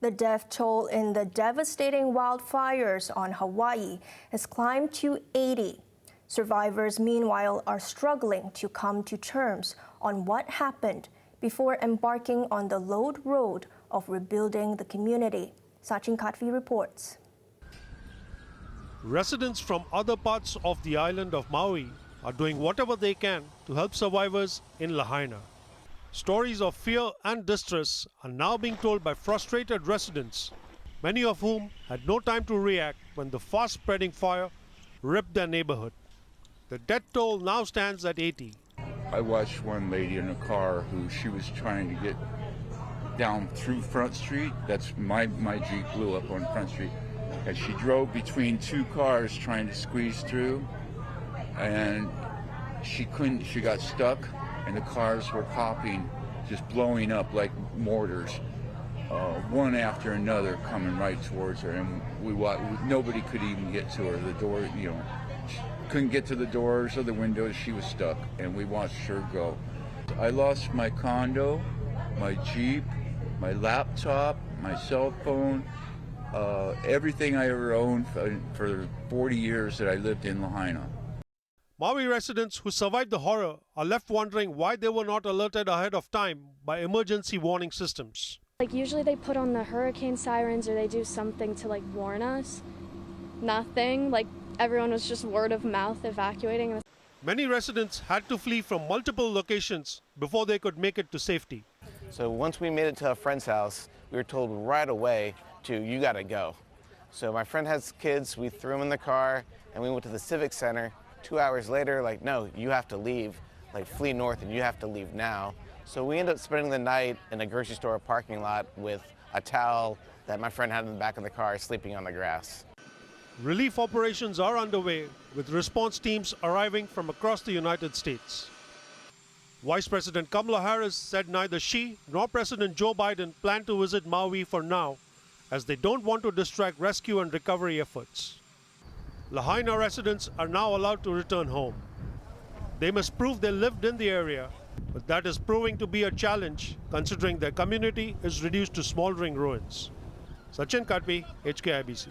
The death toll in the devastating wildfires on Hawaii has climbed to 80. Survivors, meanwhile, are struggling to come to terms on what happened before embarking on the load road of rebuilding the community. Sachin Katvi reports. Residents from other parts of the island of Maui are doing whatever they can to help survivors in Lahaina. Stories of fear and distress are now being told by frustrated residents, many of whom had no time to react when the fast-spreading fire ripped their neighborhood. The death toll now stands at 80. I watched one lady in a car who she was trying to get down through Front Street. That's my Jeep blew up on Front Street. And she drove between two cars trying to squeeze through, and she couldn't, she got stuck, and the cars were popping, just blowing up like mortars, one after another coming right towards her, and nobody could even get to her. The door, couldn't get to the doors or the windows. She was stuck, and we watched her go. I lost my condo, my Jeep, my laptop, my cell phone, everything I ever owned for 40 years that I lived in Lahaina. Maui residents who survived the horror are left wondering why they were not alerted ahead of time by emergency warning systems. Usually they put on the hurricane sirens or they do something to warn us. Nothing. Everyone was just word of mouth evacuating. Many residents had to flee from multiple locations before they could make it to safety. So once we made it to a friend's house, we were told right away you gotta go. So my friend has kids, we threw them in the car and we went to the Civic Center. 2 hours later, no, you have to leave, flee north and you have to leave now. So we ended up spending the night in a grocery store parking lot with a towel that my friend had in the back of the car, sleeping on the grass. Relief operations are underway with response teams arriving from across the United States. Vice President Kamala Harris said neither she nor President Joe Biden plan to visit Maui for now, as they don't want to distract rescue and recovery efforts. Lahaina residents are now allowed to return home. They must prove they lived in the area, but that is proving to be a challenge considering their community is reduced to smoldering ruins. Sachin Katvi, HKIBC.